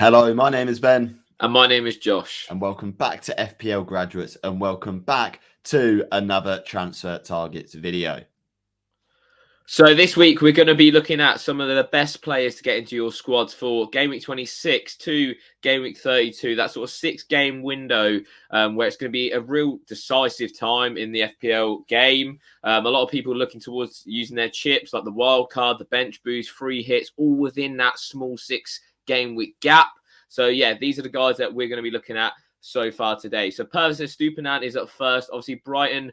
Hello, my name is Ben. And my name is Josh. And welcome back to FPL Graduates and welcome back to another Transfer Targets video. So this week we're going to be looking at some of the best players to get into your squads for Game Week 26 to Game Week 32. That sort of 6-game window where it's going to be a real decisive time in the FPL game. A lot of people looking towards using their chips like the wildcard, the bench boost, free hits, all within that small 6-game week gap. So yeah, these are the guys that we're going to be looking at so far today. So Purvis Stupinan is up first. Obviously Brighton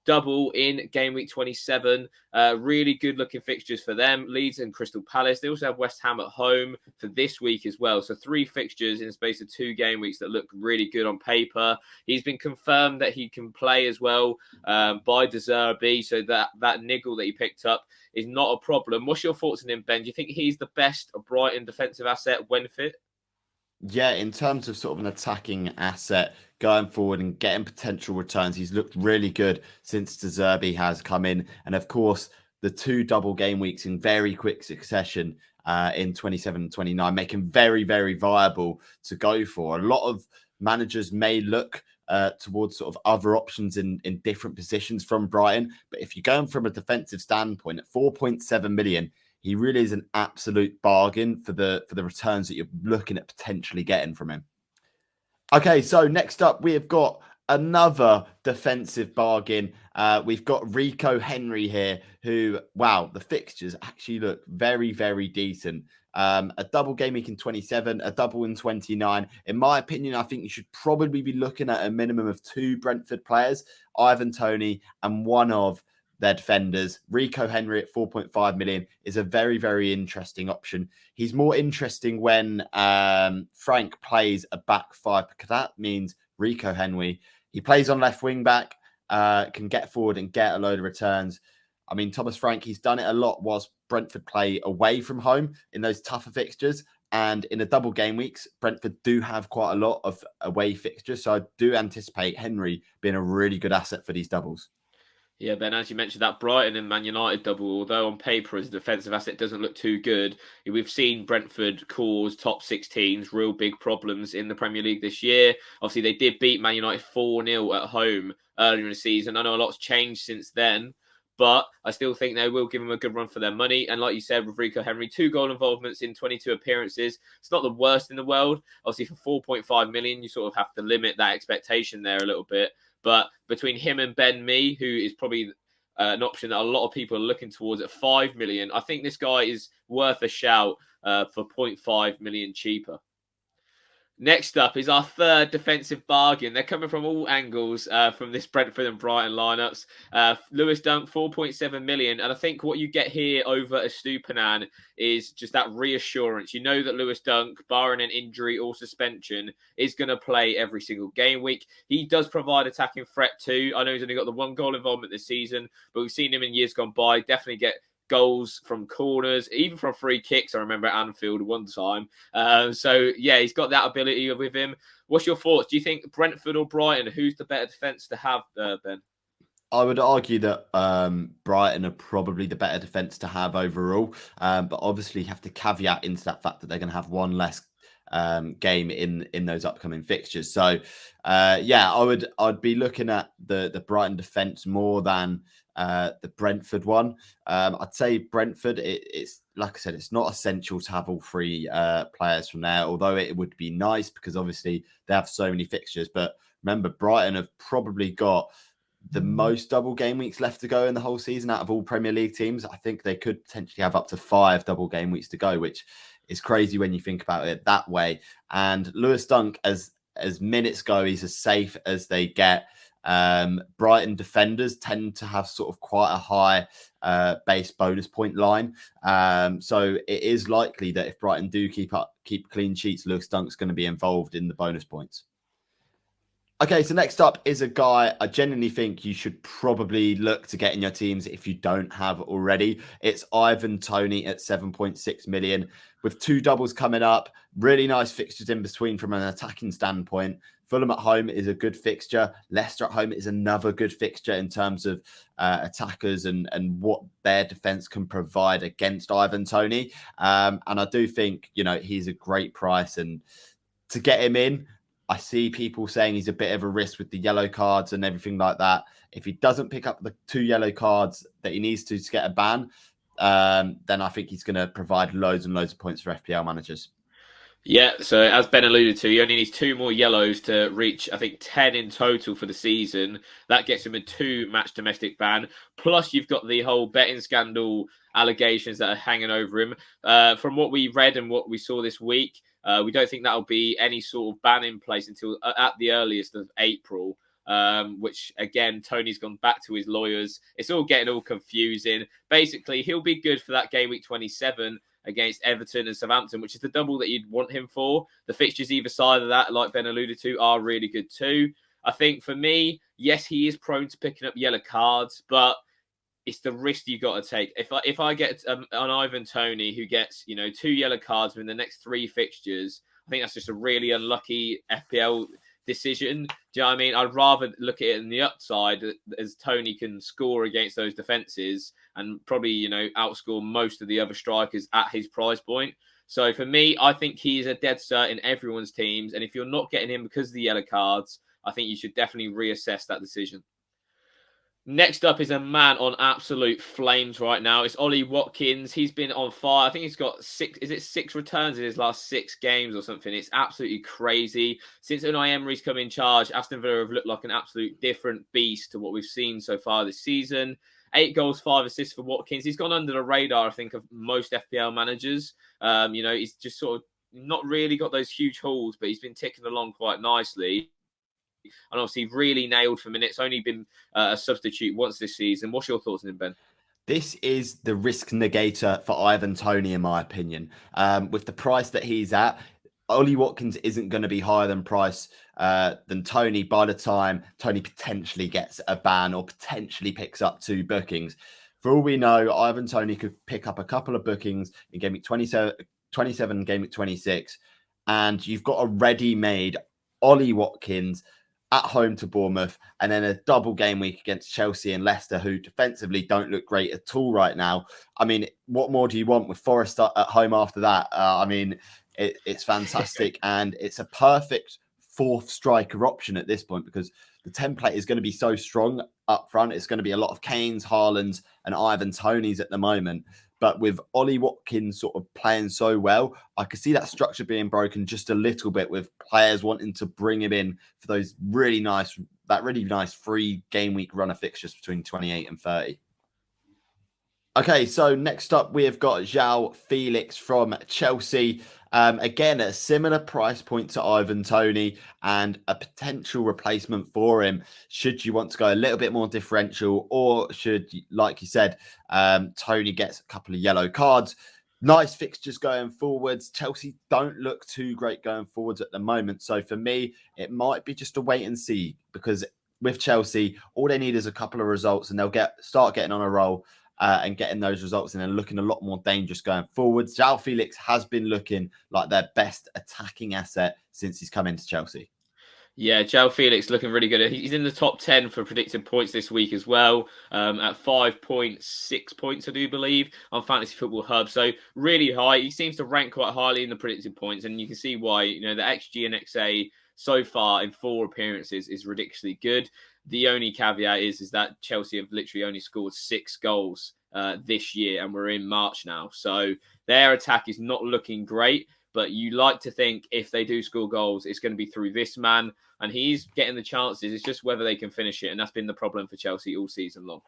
double in Game Week 27. Really good looking fixtures for them. Leeds and Crystal Palace. They also have West Ham at home for this week as well. So 3 fixtures in the space of 2 game weeks that look really good on paper. He's been confirmed that he can play as well by De Zerbi. So that niggle that he picked up is not a problem. What's your thoughts on him, Ben? Do you think he's the best Brighton defensive asset when fit? Yeah, in terms of sort of an attacking asset going forward and getting potential returns, he's looked really good since De Zerbi has come in. And of course, the 2 double game weeks in very quick succession in 27 and 29 make him very, very viable to go for. A lot of managers may look towards sort of other options in different positions from Brighton. But if you're going from a defensive standpoint at 4.7 million, he really is an absolute bargain for the returns that you're looking at potentially getting from him. Okay, so next up, we have got another defensive bargain. We've got Rico Henry here, who, wow, the fixtures actually look very, very decent. A double game week in 27, a double in 29. In my opinion, I think you should probably be looking at a minimum of 2 Brentford players, Ivan Toney and one of their defenders. Rico Henry at 4.5 million is a very, very interesting option. He's more interesting when Frank plays a back 5, because that means Rico Henry, he plays on left wing back, can get forward and get a load of returns. I mean, Thomas Frank, he's done it a lot whilst Brentford play away from home in those tougher fixtures. And in the double game weeks, Brentford do have quite a lot of away fixtures. So I do anticipate Henry being a really good asset for these doubles. Yeah, Ben, as you mentioned, that Brighton and Man United double, although on paper as a defensive asset doesn't look too good, we've seen Brentford cause top 6 teams real big problems in the Premier League this year. Obviously, they did beat Man United 4-0 at home earlier in the season. I know a lot's changed since then, but I still think they will give them a good run for their money. And like you said, with Rico Henry, 2 goal involvements in 22 appearances. It's not the worst in the world. Obviously, for 4.5 million, you sort of have to limit that expectation there a little bit. But between him and Ben Mee, who is probably an option that a lot of people are looking towards at 5 million, I think this guy is worth a shout for 0.5 million cheaper. Next up is our third defensive bargain. They're coming from all angles from this Brentford and Brighton lineups. Lewis Dunk, 4.7 million. And I think what you get here over a Stupinan is just that reassurance. You know that Lewis Dunk, barring an injury or suspension, is going to play every single game week. He does provide attacking threat too. I know he's only got the 1 goal involvement this season, but we've seen him in years gone by. Definitely get goals from corners, even from free kicks. I remember at Anfield one time. So, yeah, he's got that ability with him. What's your thoughts? Do you think Brentford or Brighton, who's the better defence to have, Ben? I would argue that Brighton are probably the better defence to have overall. But obviously you have to caveat into that fact that they're going to have 1 less game in those upcoming fixtures. So, yeah, I'd be looking at the Brighton defence more than the Brentford one. I'd say Brentford, it's like I said, it's not essential to have all 3 players from there, although it would be nice because obviously they have so many fixtures. But remember, Brighton have probably got the most double game weeks left to go in the whole season out of all Premier League teams. I think they could potentially have up to 5 double game weeks to go, which is crazy when you think about it that way. And Lewis Dunk, as minutes go, he's as safe as they get. Brighton defenders tend to have sort of quite a high base bonus point line. So it is likely that if Brighton do keep clean sheets, Lewis Dunk's going to be involved in the bonus points. Okay, so next up is a guy I genuinely think you should probably look to get in your teams if you don't have already. It's Ivan Toney at 7.6 million with 2 doubles coming up. Really nice fixtures in between from an attacking standpoint. Fulham at home is a good fixture. Leicester at home is another good fixture in terms of attackers and what their defence can provide against Ivan Toney. And I do think, he's a great price. And to get him in, I see people saying he's a bit of a risk with the yellow cards and everything like that. If he doesn't pick up the 2 yellow cards that he needs to get a ban, then I think he's going to provide loads and loads of points for FPL managers. Yeah, so as Ben alluded to, he only needs 2 more yellows to reach, I think, 10 in total for the season. That gets him a 2-match domestic ban. Plus, you've got the whole betting scandal allegations that are hanging over him. From what we read and what we saw this week, we don't think that'll be any sort of ban in place until at the earliest of April. Which again, Tony's gone back to his lawyers. It's all getting all confusing. Basically, he'll be good for that game week 27 against Everton and Southampton, which is the double that you'd want him for. The fixtures either side of that, like Ben alluded to, are really good too. I think for me, yes, he is prone to picking up yellow cards, but it's the risk you got to take. If I get an Ivan Toney who gets 2 yellow cards in the next 3 fixtures, I think that's just a really unlucky FPL decision. Do you know what I mean? I'd rather look at it in the upside as Toney can score against those defenses and probably, outscore most of the other strikers at his price point. So for me, I think he's a dead cert in everyone's teams. And if you're not getting him because of the yellow cards, I think you should definitely reassess that decision. Next up is a man on absolute flames right now. It's Ollie Watkins. He's been on fire. I think he's got 6 returns in his last 6 games or something. It's absolutely crazy. Since Unai Emery's come in charge, Aston Villa have looked like an absolute different beast to what we've seen so far this season. 8 goals, 5 assists for Watkins. He's gone under the radar, I think, of most FPL managers. He's just sort of not really got those huge hauls, but he's been ticking along quite nicely. And obviously really nailed for minutes, only been a substitute once this season. What's your thoughts on him, Ben? This is the risk negator for Ivan Toney, in my opinion. With the price that he's at, Ollie Watkins isn't going to be higher than price than Toney by the time Toney potentially gets a ban or potentially picks up 2 bookings. For all we know, Ivan Toney could pick up a couple of bookings in game week 27 game week 26, and you've got a ready-made Ollie Watkins at home to Bournemouth, and then a double game week against Chelsea and Leicester, who defensively don't look great at all right now. I mean, what more do you want with Forest at home after that? It's fantastic, and it's a perfect 4th striker option at this point because the template is going to be so strong up front. It's going to be a lot of Kanes, Haalands, and Ivan Toneys at the moment. But with Ollie Watkins sort of playing so well, I could see that structure being broken just a little bit with players wanting to bring him in for those really nice 3 game week run of fixtures between 28 and 30. Okay, so next up we have got João Felix from Chelsea. Again, a similar price point to Ivan Toney and a potential replacement for him should you want to go a little bit more differential, or should, like you said, Toney gets a couple of yellow cards. Nice fixtures going forwards. Chelsea don't look too great going forwards at the moment. So for me, it might be just a wait and see, because with Chelsea, all they need is a couple of results and they'll start getting on a roll. And getting those results in and looking a lot more dangerous going forwards. João Felix has been looking like their best attacking asset since he's come into Chelsea. Yeah, João Felix looking really good. He's in the top 10 for predicted points this week as well, at 5.6 points, I do believe, on Fantasy Football Hub. So really high. He seems to rank quite highly in the predicted points, and you can see why. The XG and XA so far in 4 appearances is ridiculously good. The only caveat is that Chelsea have literally only scored 6 goals this year, and we're in March now. So their attack is not looking great, but you like to think if they do score goals, it's going to be through this man, and he's getting the chances. It's just whether they can finish it, and that's been the problem for Chelsea all season long.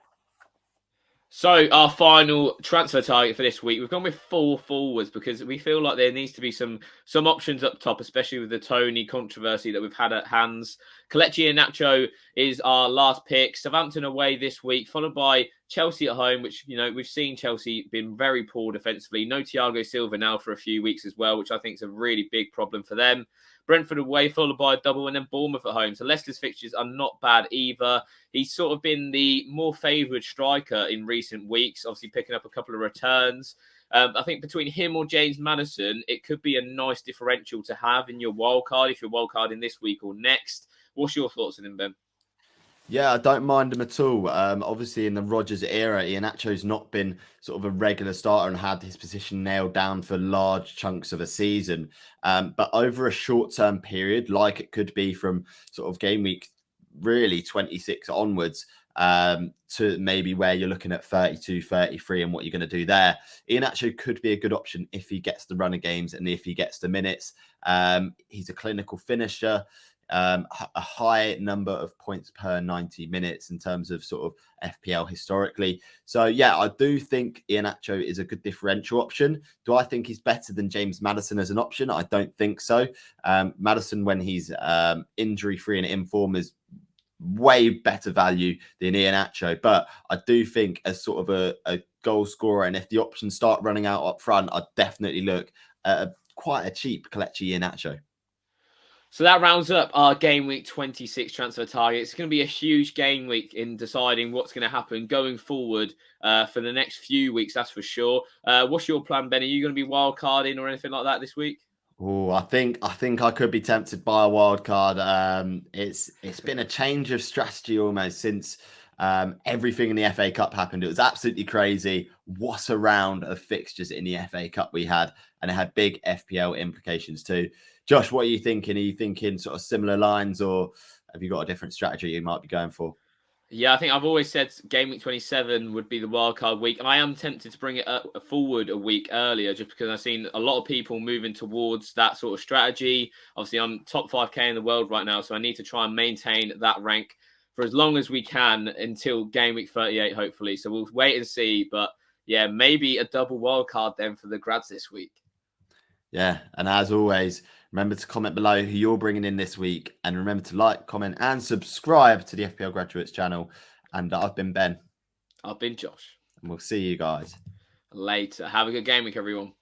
So our final transfer target for this week, we've gone with 4 forwards because we feel like there needs to be some options up top, especially with the Toney controversy that we've had at hands. Kelechi Iheanacho is our last pick. Southampton away this week, followed by Chelsea at home, which, we've seen Chelsea been very poor defensively. No Thiago Silva now for a few weeks as well, which I think is a really big problem for them. Brentford away, followed by a double, and then Bournemouth at home. So Leicester's fixtures are not bad either. He's sort of been the more favoured striker in recent weeks, obviously picking up a couple of returns. I think between him or James Maddison, it could be a nice differential to have in your wild card if you're wild carding this week or next. What's your thoughts on him, Ben? Yeah, I don't mind him at all. Obviously, in the Rodgers era, Iheanacho's not been sort of a regular starter and had his position nailed down for large chunks of a season. But over a short-term period, like it could be from sort of game week really 26 onwards, to maybe where you're looking at 32, 33 and what you're going to do there, Iheanacho could be a good option if he gets the run of games and if he gets the minutes. He's a clinical finisher. A high number of points per 90 minutes in terms of sort of FPL historically. So, yeah, I do think Iheanacho is a good differential option. Do I think he's better than James Maddison as an option? I don't think so. Maddison, when he's injury-free and in form, is way better value than Iheanacho. But I do think as sort of a goal scorer, and if the options start running out up front, I'd definitely look at quite a cheap Kelechi Iheanacho. So that rounds up our game week 26 transfer target. It's going to be a huge game week in deciding what's going to happen going forward for the next few weeks, that's for sure. What's your plan, Ben? Are you going to be wild carding or anything like that this week? Oh, I think I could be tempted by a wild card. It's been a change of strategy almost since everything in the FA Cup happened. It was absolutely crazy. What a round of fixtures in the FA Cup we had, and it had big FPL implications too. Josh, what are you thinking? Are you thinking sort of similar lines, or have you got a different strategy you might be going for? Yeah, I think I've always said game week 27 would be the wildcard week. I am tempted to bring it forward a week earlier just because I've seen a lot of people moving towards that sort of strategy. Obviously, I'm top 5k in the world right now, so I need to try and maintain that rank for as long as we can until game week 38, hopefully. So we'll wait and see. But yeah, maybe a double wildcard then for the grads this week. Yeah, and as always, remember to comment below who you're bringing in this week. And remember to like, comment, and subscribe to the FPL Graduates channel. And I've been Ben. I've been Josh. And we'll see you guys later. Have a good game week, everyone.